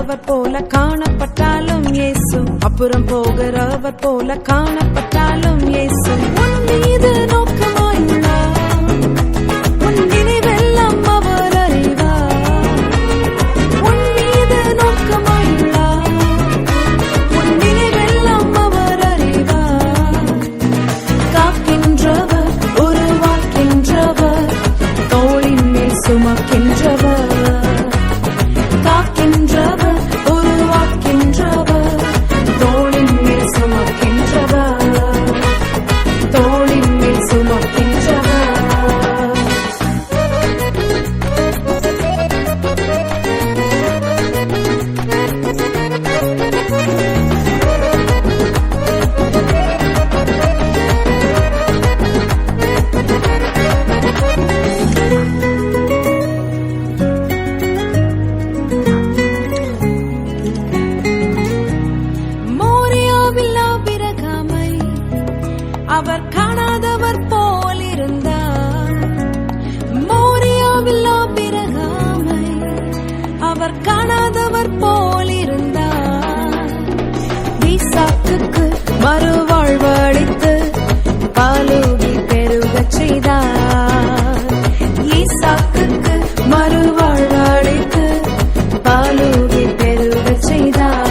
போகிறவர் போல காணப்பட்டாலும் இயேசு, அப்புறம் போகிறவர் போல காணப்பட்டாலும் இயேசு உன் மீது நோக்கமாயுள்ளார். உன் நினைவெல்லாம் அவர் அறிவார். உன் மீது நோக்கமாயுள்ளார். உன் நினைவெல்லாம் அவர் அறிவார். காக்கின்றவர், உருவாக்கின்றவர், தோளின் மேல் சுமக்கின்றவர். காக்கின்றவர், உருவாக்கின்றவர், தோளின் மேல் சுமக்கின்றவர். தோளின் மேல் சுமக்கின்றவர். மோரியாவில் ஆபிரகாமை அவர் காணாதவர் போல் இருந்தார். மோரியாவில் ஆபிரகாமை அவர் காணாதவர் போல் இருந்தார். ஈசாக்குக்கு மறுவாழ்வளித்து பாலூகி பெருகச் செய்தார். ஈசாக்குக்கு மறுவாழ்வளித்து பாலூகி பெருகச் செய்தார்.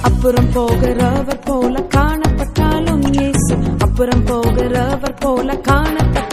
அப்புறம் போகிறவர் போல காணப்பட்டாலும் இயேசு, அப்புறம் போகிறவர் போல காணப்பட்டாலும்